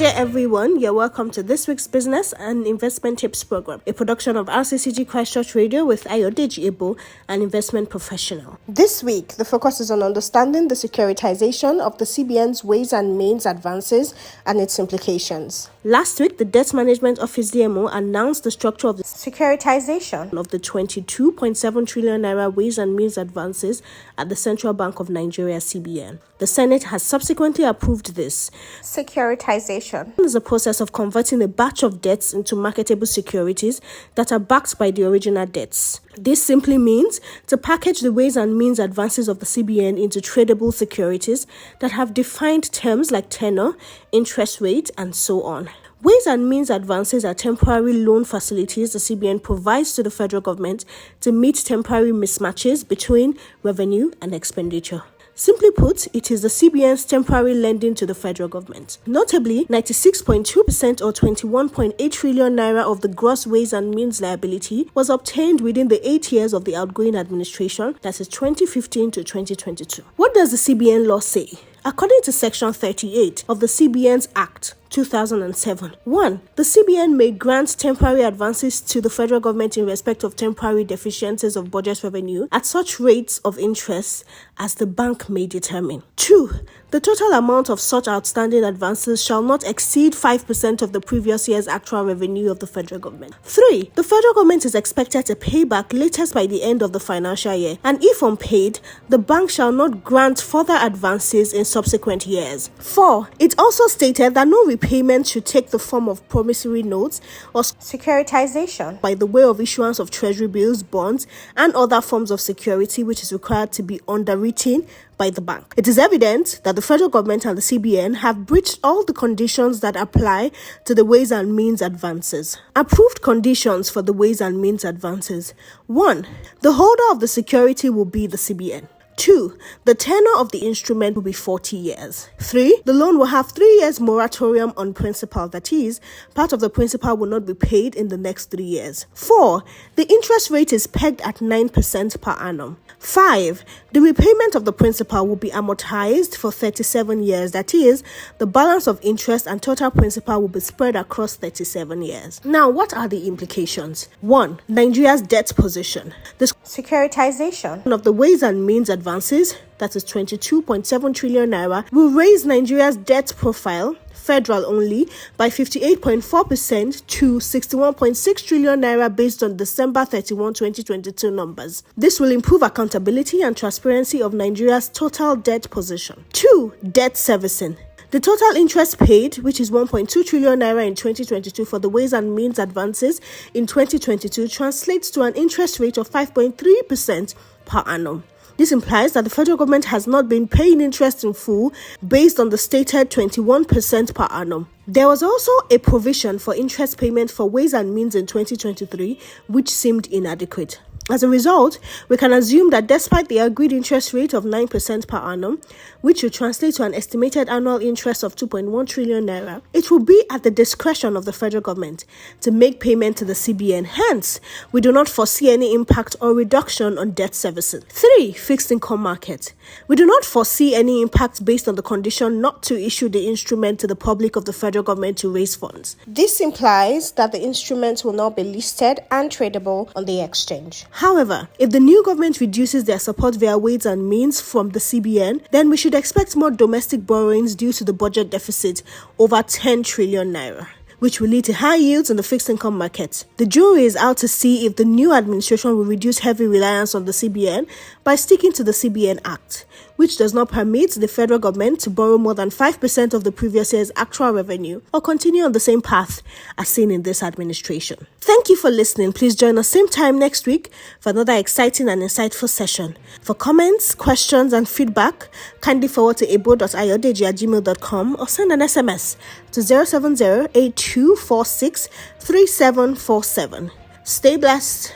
there, everyone. You're welcome to this week's Business and Investment Tips program, a production of RCCG Christ Church Radio with Ayodeji Ebo, an investment professional. This week, the focus is on understanding the securitization of the CBN's ways and means advances and its implications. Last week, the Debt Management Office DMO announced the structure of the securitization of the 22.7 trillion naira ways and means advances at the Central Bank of Nigeria, CBN. The Senate has subsequently approved this. Securitization is a process of converting a batch of debts into marketable securities that are backed by the original debts. This simply means to package the ways and means advances of the CBN into tradable securities that have defined terms like tenor, interest rate, and so on. Ways and means advances are temporary loan facilities the CBN provides to the federal government to meet temporary mismatches between revenue and expenditure. Simply put, it is the CBN's temporary lending to the federal government. Notably, 96.2% or 21.8 trillion naira of the gross ways and means liability was obtained within the 8 years of the outgoing administration, that is 2015 to 2022. What does the CBN law say? According to Section 38 of the CBN's Act 2007, 1. The CBN may grant temporary advances to the federal government in respect of temporary deficiencies of budget revenue at such rates of interest as the bank may determine. 2. The total amount of such outstanding advances shall not exceed 5% of the previous year's actual revenue of the federal government. 3. The federal government is expected to pay back latest by the end of the financial year, and if unpaid, the bank shall not grant further advances in subsequent years. 4. It also stated that no repayment should take the form of promissory notes or securitization by the way of issuance of treasury bills, bonds, and other forms of security which is required to be underwritten by the bank. It is evident that the federal government and the CBN have breached all the conditions that apply to the ways and means advances. Approved conditions for the ways and means advances. 1. The holder of the security will be the CBN. 2. The tenor of the instrument will be 40 years. 3. The loan will have 3 years moratorium on principal, that is, part of the principal will not be paid in the next 3 years. 4. The interest rate is pegged at 9% per annum. 5. The repayment of the principal will be amortized for 37 years, that is, the balance of interest and total principal will be spread across 37 years. Now, what are the implications? 1. Nigeria's debt position. The securitization of the ways and means advances, that is 22.7 trillion naira, will raise Nigeria's debt profile, federal only, by 58.4% to 61.6 trillion naira based on December 31, 2022 numbers. This will improve accountability and transparency of Nigeria's total debt position. 2. Debt servicing. The total interest paid, which is 1.2 trillion naira in 2022 for the ways and means advances in 2022, translates to an interest rate of 5.3% per annum. This implies that the federal government has not been paying interest in full based on the stated 21% per annum. There was also a provision for interest payment for ways and means in 2023, which seemed inadequate. As a result, we can assume that despite the agreed interest rate of 9% per annum, which would translate to an estimated annual interest of 2.1 trillion naira, it will be at the discretion of the federal government to make payment to the CBN. Hence, we do not foresee any impact or reduction on debt servicing. 3. Fixed income market. We do not foresee any impact based on the condition not to issue the instrument to the public of the federal government to raise funds. This implies that the instrument will not be listed and tradable on the exchange. However, if the new government reduces their support via ways and means from the CBN, then we should expect more domestic borrowings due to the budget deficit over 10 trillion naira, which will lead to high yields in the fixed income market. The jury is out to see if the new administration will reduce heavy reliance on the CBN by sticking to the CBN Act, which does not permit the federal government to borrow more than 5% of the previous year's actual revenue, or continue on the same path as seen in this administration. Thank you for listening. Please join us same time next week for another exciting and insightful session. For comments, questions, and feedback, kindly forward to ebo.ayodeji@gmail.com or send an SMS to 070-8246-3747. Stay blessed.